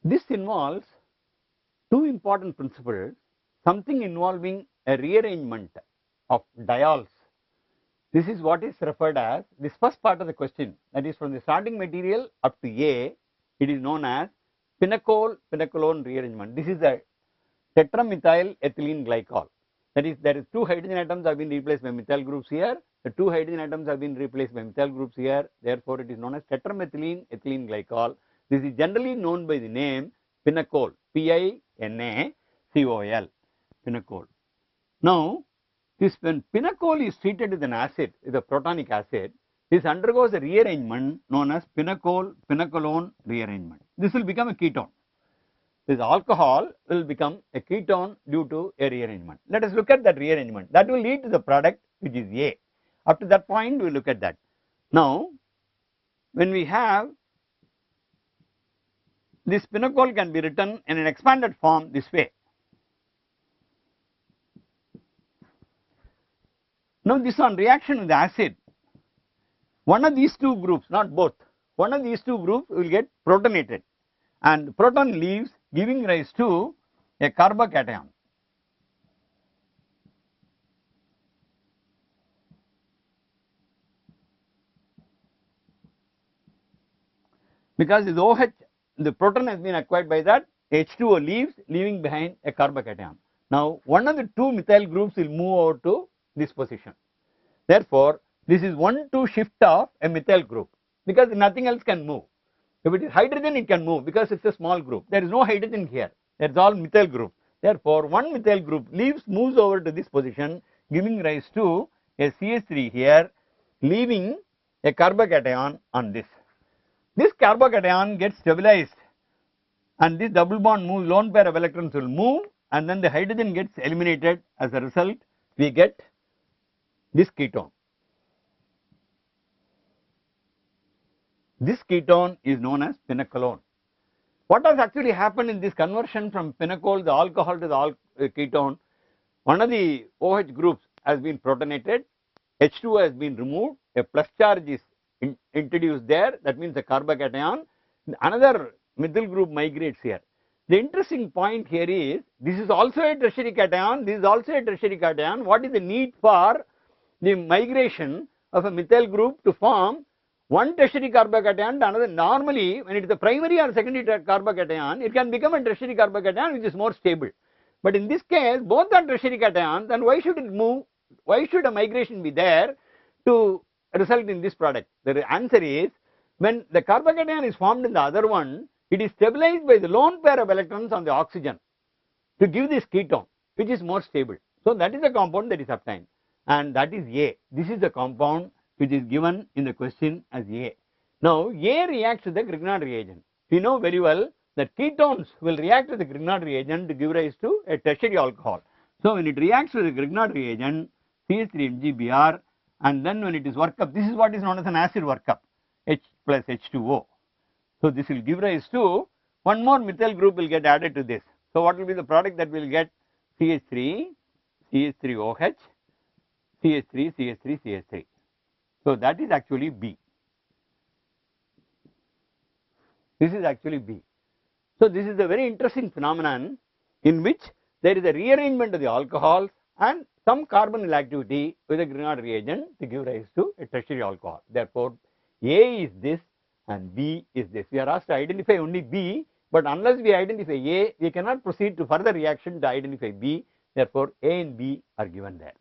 This involves two important principles, something involving a rearrangement of diols. This is what is referred as this first part of the question, that is from the starting material up to A, it is known as pinacol-pinacolone rearrangement. This is a tetramethyl ethylene glycol. That is, there is two hydrogen atoms have been replaced by methyl groups here. The two hydrogen atoms have been replaced by methyl groups here. Therefore, it is known as tetramethylene ethylene glycol. This is generally known by the name pinacol, P-I-N-A-C-O-L, pinacol. Now, this when pinacol is treated with an acid, with a protonic acid, this undergoes a rearrangement known as pinacol-pinacolone rearrangement. This will become a ketone. This alcohol will become a ketone due to a rearrangement. Let us look at that rearrangement. That will lead to the product which is A. Up to that point, we will look at that. Now, when we have this pinacol can be written in an expanded form this way. Now, this on reaction with the acid, one of these two groups, not both, one of these two groups will get protonated, and proton leaves, giving rise to a carbocation. Because this OH, the proton has been acquired by that, H2O leaves, leaving behind a carbocation. Now, one of the two methyl groups will move over to this position. Therefore, this is 1-2 shift of a methyl group, because nothing else can move. If it is hydrogen, it can move because it's a small group. There is no hydrogen here. There is all methyl group. Therefore, one methyl group moves over to this position, giving rise to a CH3 here, leaving a carbocation on this. This carbocation gets stabilized, and this double bond moves, lone pair of electrons will move, and then the hydrogen gets eliminated. As a result, we get this ketone. This ketone is known as pinacolone. What has actually happened in this conversion from pinacol, the alcohol, to the ketone? One of the OH groups has been protonated, H2O has been removed, a plus charge is introduced there, that means the carbocation. Another methyl group migrates here. The interesting point here is, this is also a tertiary cation, this is also a tertiary cation. What is the need for the migration of a methyl group to form one tertiary carbocation to another? Normally, when it is a primary or secondary carbocation, it can become a tertiary carbocation which is more stable. But in this case, both are tertiary cations, then why should it move? Why should a migration be there to result in this product? The answer is, when the carbocation is formed in the other one, it is stabilized by the lone pair of electrons on the oxygen to give this ketone, which is more stable. So that is the compound that is obtained, and that is A. This is the compound which is given in the question as A. Now, A reacts with the Grignard reagent. We know very well that ketones will react with the Grignard reagent to give rise to a tertiary alcohol. So when it reacts with the Grignard reagent, CH3MgBr, and then when it is worked up, this is what is known as an acid workup, H plus H2O. So this will give rise to one more methyl group will get added to this. So what will be the product that will get? CH3, CH3OH, CH3, CH3, CH3. So that is actually B. This is actually B. So this is a very interesting phenomenon in which there is a rearrangement of the alcohols and some carbonyl activity with a Grignard reagent to give rise to a tertiary alcohol. Therefore, A is this and B is this. We are asked to identify only B, but unless we identify A, we cannot proceed to further reaction to identify B. Therefore, A and B are given there.